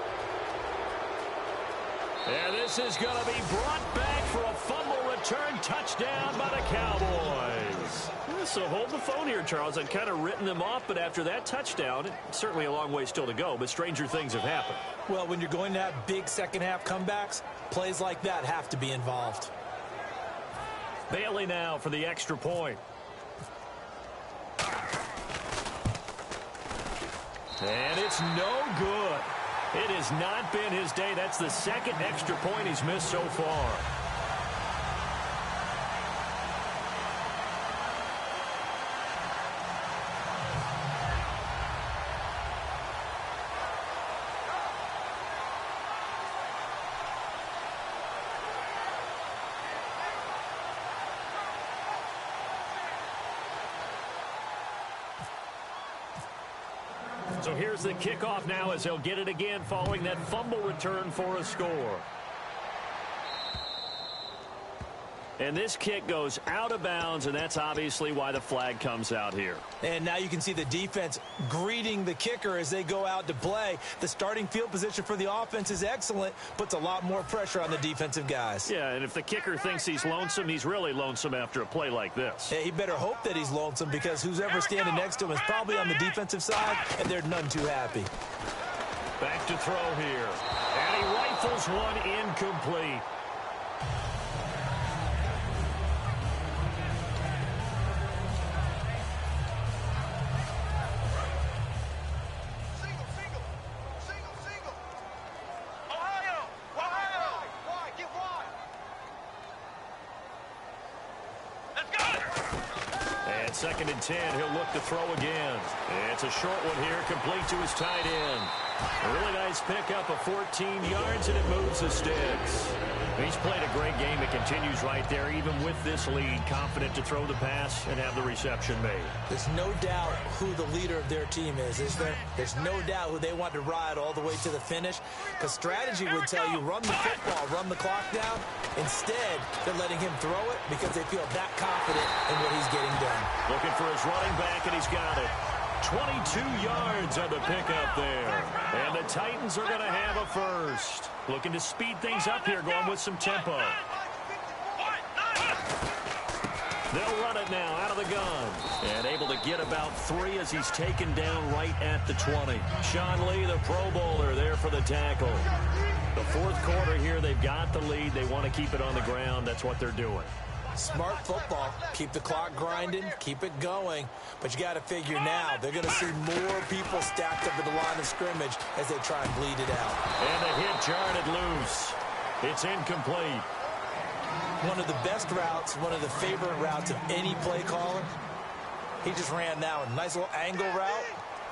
And this is going to be brought back for a fumble return touchdown by the Cowboys. So hold the phone here, Charles. I'd kind of written them off, but after that touchdown, certainly a long way still to go, but stranger things have happened. Well, when you're going to have big second-half comebacks, plays like that have to be involved. Bailey now for the extra point. And it's no good. It has not been his day. That's the 2nd extra point he's missed so far. So here's the kickoff now as they'll get it again following that fumble return for a score. And this kick goes out of bounds, and that's obviously why the flag comes out here. And now you can see the defense greeting the kicker as they go out to play. The starting field position for the offense is excellent, puts a lot more pressure on the defensive guys. Yeah, and if the kicker thinks he's lonesome, he's really lonesome after a play like this. Yeah, he better hope that he's lonesome, because who's ever standing next to him is probably on the defensive side, and they're none too happy. Back to throw here. And he rifles one incomplete. Second and 10, he'll look to throw again. It's a short one here, complete to his tight end. A really nice pickup of 14 yards, and it moves the sticks. He's played a great game. It continues right there, even with this lead, confident to throw the pass and have the reception made. There's no doubt who the leader of their team is there? There's no doubt who they want to ride all the way to the finish, because strategy would tell you run the football, run the clock down. Instead, they're letting him throw it because they feel that confident in what he's getting done. Looking for his running back, and he's got it. 22 yards on the pickup there. And the Titans are going to have a first. Looking to speed things up here, going with some tempo. They'll run it now out of the gun. And able to get about 3 as he's taken down right at the 20. Sean Lee, the Pro Bowler, there for the tackle. The fourth quarter here, they've got the lead. They want to keep it on the ground. That's what they're doing. Smart football. Keep the clock grinding. Keep it going. But you got to figure now, they're going to see more people stacked up at the line of scrimmage as they try and bleed it out. And the hit jarred it loose. It's incomplete. One of the best routes, one of the favorite routes of any play caller. He just ran now a nice little angle route.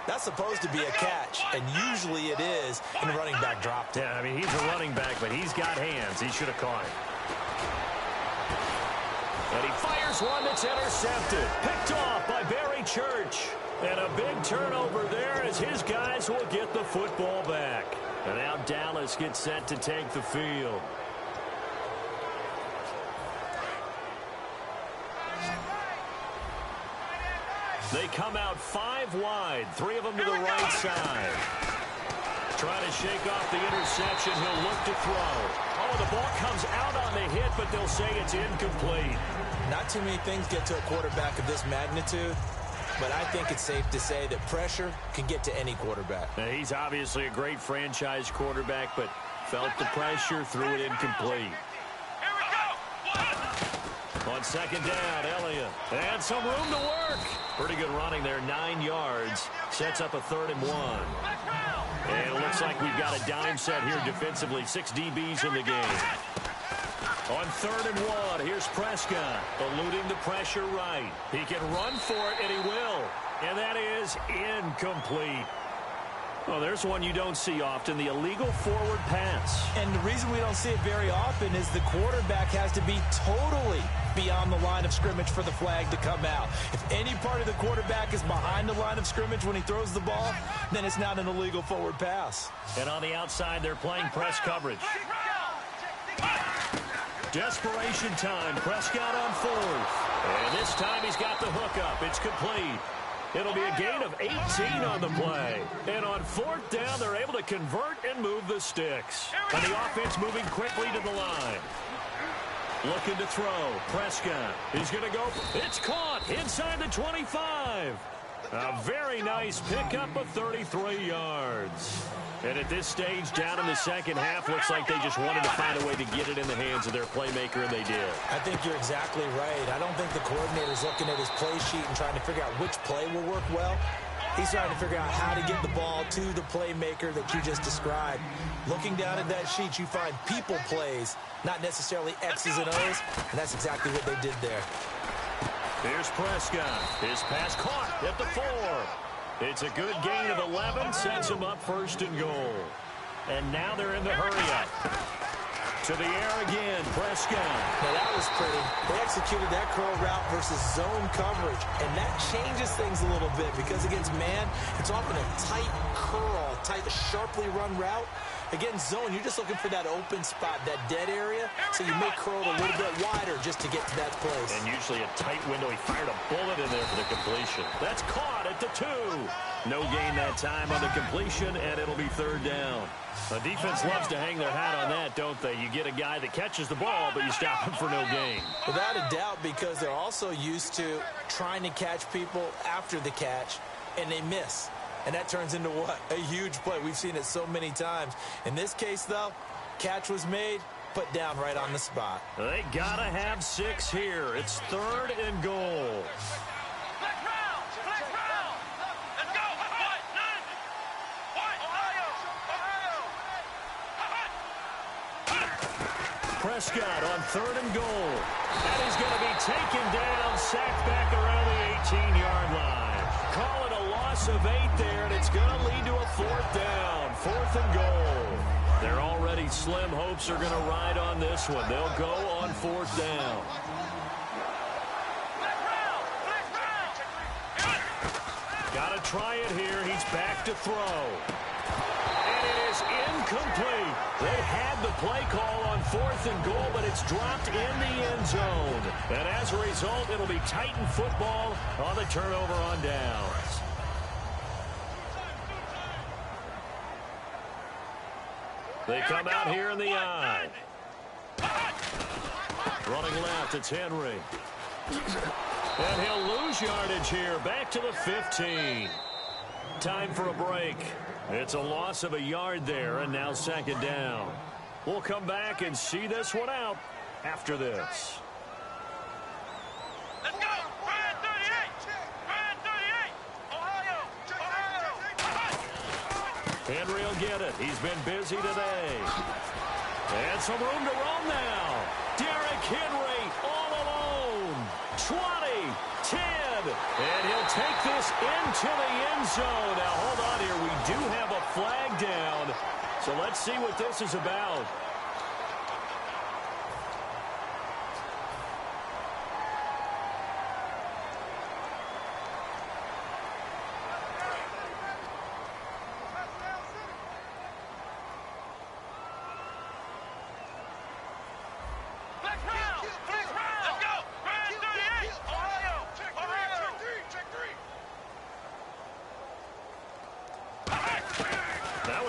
That's supposed to be a catch, and usually it is, and the running back dropped it. Yeah, I mean, he's a running back, but he's got hands. He should have caught it. And he fires one that's intercepted. Picked off by Barry Church. And a big turnover there as his guys will get the football back. And now Dallas gets set to take the field. They come out 5 wide, 3 of them to the right side. Trying to shake off the interception. He'll look to throw. Oh, the ball comes out on the hit, but they'll say it's incomplete. Not too many things get to a quarterback of this magnitude, but I think it's safe to say that pressure can get to any quarterback. Now, he's obviously a great franchise quarterback, but felt the pressure, threw it incomplete. Here we go. On second down, Elliott. And some room to work. Pretty good running there, 9 yards. Sets up a 3rd and 1. And it looks like we've got a dime set here defensively. 6 DBs in the game. On 3rd and 1, here's Prescott, eluding the pressure right. He can run for it, and he will. And that is incomplete. Well, there's one you don't see often, the illegal forward pass. And the reason we don't see it very often is the quarterback has to be totally beyond the line of scrimmage for the flag to come out. If any part of the quarterback is behind the line of scrimmage when he throws the ball, then it's not an illegal forward pass. And on the outside, they're playing press coverage. Desperation time. Prescott on 4th. And this time he's got the hookup. It's complete. It'll be a gain of 18 on the play. And on 4th down, they're able to convert and move the sticks. And the offense moving quickly to the line. Looking to throw. Prescott. He's going to go. It's caught inside the 25. A very nice pickup of 33 yards. And at this stage, down in the second half, looks like they just wanted to find a way to get it in the hands of their playmaker, and they did. I think you're exactly right. I don't think the coordinator's looking at his play sheet and trying to figure out which play will work well. He's trying to figure out how to get the ball to the playmaker that you just described. Looking down at that sheet, you find people plays, not necessarily X's and O's, and that's exactly what they did there. Here's Prescott. His pass caught at the 4. It's a good gain of 11, sets him up 1st and goal. And now they're in the hurry-up. To the air again, Prescott. Now that was pretty. They executed that curl route versus zone coverage, and that changes things a little bit because against man, it's often a tight curl, tight, sharply run route. Against zone, you're just looking for that open spot, that dead area, so you may curl it a little bit wider just to get to that place. And usually a tight window. He fired a bullet in there for the completion. That's caught at the 2. No gain that time on the completion, and it'll be 3rd down. The defense loves to hang their hat on that, don't they? You get a guy that catches the ball, but you stop him for no gain. Without a doubt, because they're also used to trying to catch people after the catch, and they miss. And that turns into what? A huge play. We've seen it so many times. In this case, though, catch was made, put down right on the spot. They got to have 6 here. It's 3rd and goal. Black round! Black round! Let's go! What? None! What? Ohio! Prescott on 3rd and goal. And he's going to be taken down, sacked back around the 18-yard line. Call it a loss of 8 there, and it's going to lead to a 4th down. 4th and goal. Their already slim hopes are going to ride on this one. They'll go on 4th down. Got to try it here. He's back to throw. And it is incomplete. They had the play call on 4th and goal, but it's dropped in the end zone. And as a result, it'll be Titan football on the turnover on downs. They come out here in the I. Running left, it's Henry. And he'll lose yardage here, back to the 15. Time for a break. It's a loss of a yard there, and now 2nd down. We'll come back and see this one out after this. Let's go! Brand 38! Brand 38! Ohio! Henry will get it. He's been busy today. And some room to roam now. Derrick Henry all alone. 20, 10, and he'll take this into the end zone. Now, hold on here. We do have a flag down, so let's see what this is about.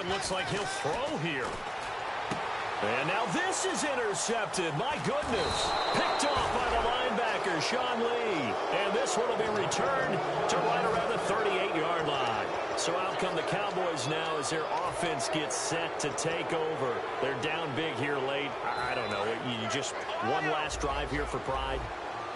Looks like he'll throw here. And now this is intercepted. My goodness. Picked off by the linebacker, Sean Lee. And this one will be returned to right around the 38-yard line. So out come the Cowboys now as their offense gets set to take over. They're down big here late. I don't know. You just one last drive here for pride.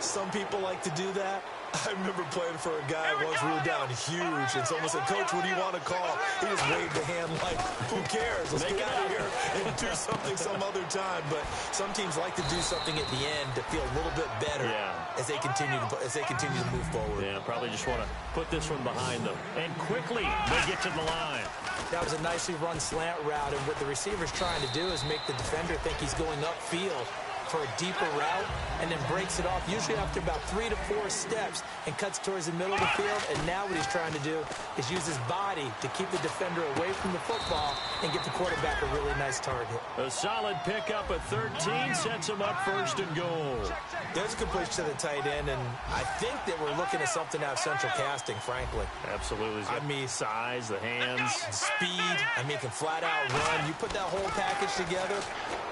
Some people like to do that. I remember playing for a guy once we were down huge, and someone said, "Coach, what do you want to call?" He just waved a hand like, who cares? Let's get out of here and do something some other time. But some teams like to do something at the end to feel a little bit better as they continue to move forward. Yeah, probably just want to put this one behind them. And quickly, they get to the line. That was a nicely run slant route, and what the receiver's trying to do is make the defender think he's going upfield for a deeper route, and then breaks it off, usually after about 3 to 4 steps, and cuts towards the middle of the field. And now what he's trying to do is use his body to keep the defender away from the football and get the quarterback a really nice target. A solid pickup at 13 sets him up 1st and goal. There's a completion to the tight end, and I think that we're looking at something out of central casting, frankly. Absolutely. I mean, size, the hands, speed. I mean, can flat out run. You put that whole package together,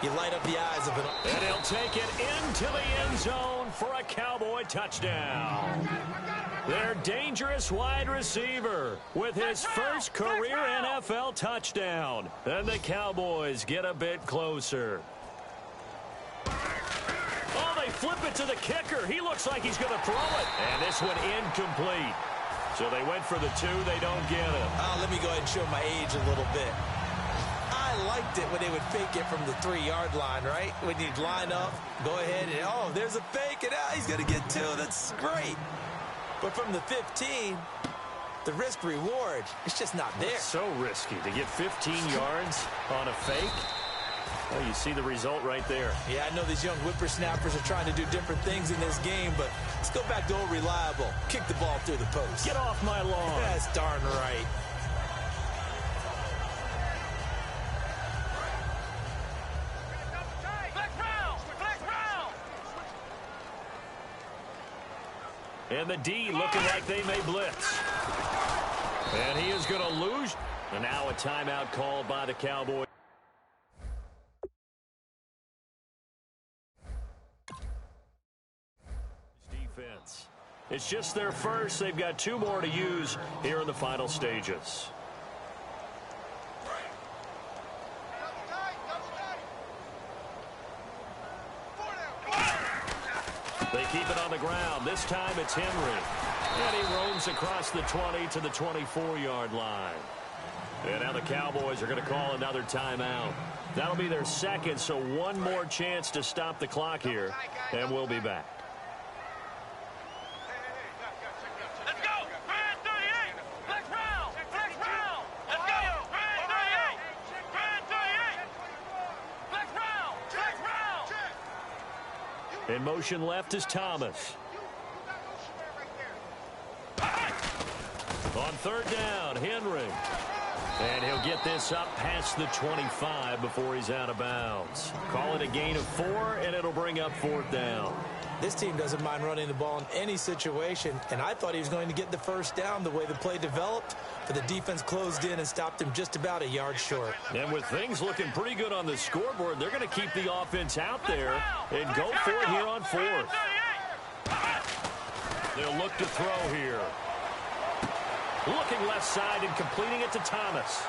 you light up the eyes of an... And he'll take it into the end zone for a Cowboy touchdown. Their dangerous wide receiver with his first career NFL touchdown. And the Cowboys get a bit closer. Oh, they flip it to the kicker. He looks like he's going to throw it. And this one incomplete. So they went for the 2. They don't get it. Let me go ahead and show my age a little bit. I liked it when they would fake it from the 3-yard line, right? When you'd line up, go ahead and, oh, there's a fake, and he's going to get 2. That's great. But from the 15, the risk-reward, it's just not there. It's so risky to get 15 yards on a fake. Well, you see the result right there. Yeah, I know these young whippersnappers are trying to do different things in this game, but let's go back to old reliable. Kick the ball through the post. Get off my lawn. That's darn right. And the D looking like they may blitz. And he is going to lose. And now a timeout called by the Cowboys. Defense. It's just their first. They've got 2 more to use here in the final stages. They keep it on the ground. This time it's Henry. And he roams across the 20 to the 24-yard line. And now the Cowboys are going to call another timeout. That'll be their second, so one more chance to stop the clock here. And we'll be back. Let's go! Brand 38! Flex round! Flex round! Let's go! Brand 38! Brand 38! Flex round! Flex round! In motion left is Thomas. On third down, Henry. And he'll get this up past the 25 before he's out of bounds. Call it a gain of 4, and it'll bring up 4th down. This team doesn't mind running the ball in any situation, and I thought he was going to get the first down the way the play developed, but the defense closed in and stopped him just about a yard short. And with things looking pretty good on the scoreboard, they're going to keep the offense out there and go for it here on 4th. They'll look to throw here. Looking left side and completing it to Thomas.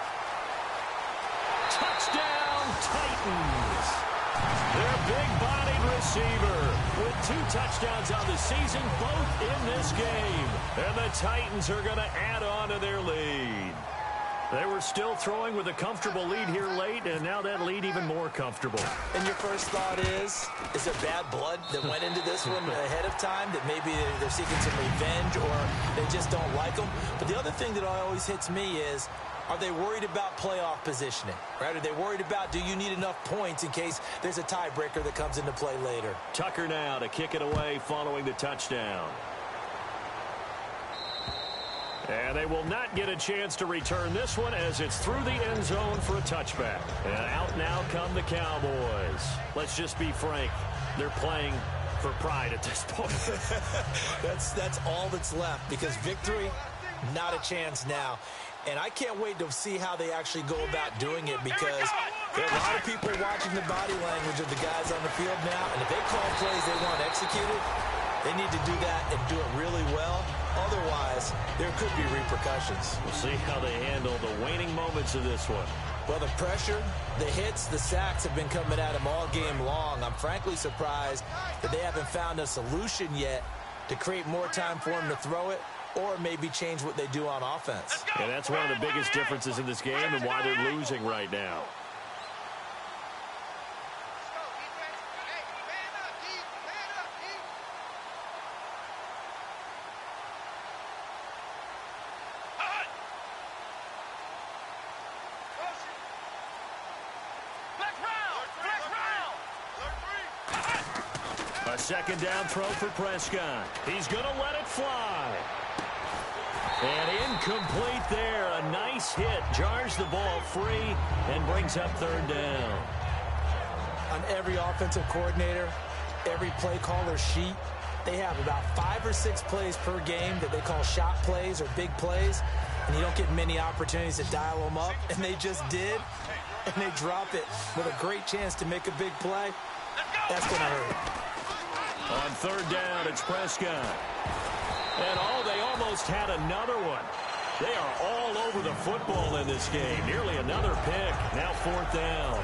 Touchdown, Titans. Their big-bodied receiver with 2 touchdowns on the season, both in this game. And the Titans are going to add on to their lead. They were still throwing with a comfortable lead here late, and now that lead even more comfortable. And your first thought is there bad blood that went into this one ahead of time, that maybe they're seeking some revenge or they just don't like them? But the other thing that always hits me is, are they worried about playoff positioning? Right? Are they worried about, do you need enough points in case there's a tiebreaker that comes into play later? Tucker now to kick it away following the touchdown. And they will not get a chance to return this one as it's through the end zone for a touchback. And out now come the Cowboys. Let's just be frank. They're playing for pride at this point. That's all that's left, because victory, not a chance now. And I can't wait to see how they actually go about doing it, because there are a lot of people watching the body language of the guys on the field now. And if they call plays they want executed, they need to do that and do it really well. Otherwise, there could be repercussions. We'll see how they handle the waning moments of this one. Well, the pressure, the hits, the sacks have been coming at them all game long. I'm frankly surprised that they haven't found a solution yet to create more time for them to throw it, or maybe change what they do on offense. And that's one of the biggest differences in this game and why they're losing right now. Second down throw for Prescott. He's going to let it fly. And incomplete there. A nice hit. Jars the ball free and brings up third down. On every offensive coordinator, every play caller sheet, they have about 5 or 6 plays per game that they call shot plays or big plays. And you don't get many opportunities to dial them up. And they just did. And they drop it with a great chance to make a big play. That's going to hurt. On third down, it's Prescott. And, they almost had another one. They are all over the football in this game. Nearly another pick. Now fourth down.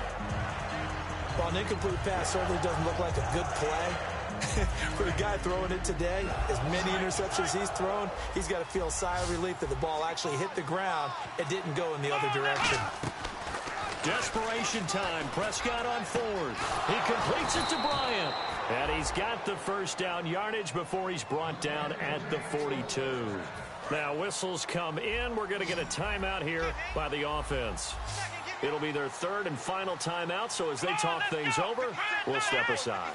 Well, an incomplete pass certainly doesn't look like a good play. For the guy throwing it today, as many interceptions he's thrown, he's got to feel a sigh of relief that the ball actually hit the ground and didn't go in the other direction. Desperation time. Prescott on fourth. He completes it to Bryant. And he's got the first down yardage before he's brought down at the 42. Now whistles come in. We're going to get a timeout here by the offense. It'll be their third and final timeout, so as they talk things over, we'll step aside.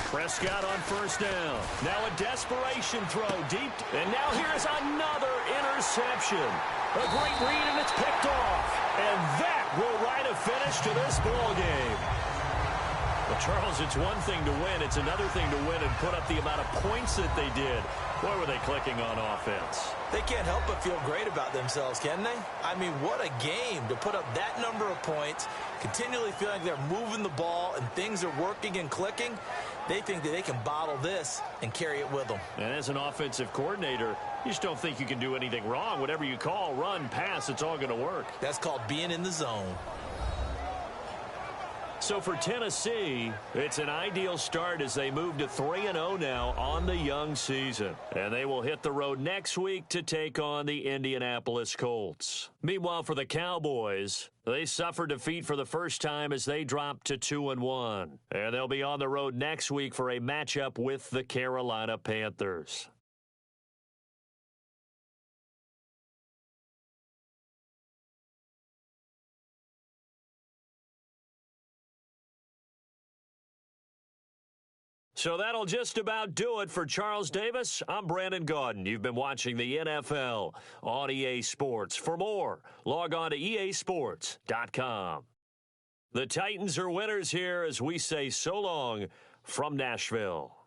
Prescott on first down. Now a desperation throw deep. And now here's another interception. A great read, and it's picked off. And that will write a finish to this ball game. Well, Charles, it's one thing to win. It's another thing to win and put up the amount of points that they did. Boy, were they clicking on offense. They can't help but feel great about themselves, can they? I mean, what a game to put up that number of points, continually feel like they're moving the ball and things are working and clicking. They think that they can bottle this and carry it with them. And as an offensive coordinator, you just don't think you can do anything wrong. Whatever you call, run, pass, it's all going to work. That's called being in the zone. So for Tennessee, it's an ideal start as they move to 3-0 now on the young season. And they will hit the road next week to take on the Indianapolis Colts. Meanwhile, for the Cowboys, they suffered defeat for the first time as they dropped to 2-1. And they'll be on the road next week for a matchup with the Carolina Panthers. So that'll just about do it for Charles Davis. I'm Brandon Gaudin. You've been watching the NFL on EA Sports. For more, log on to easports.com. The Titans are winners here as we say so long from Nashville.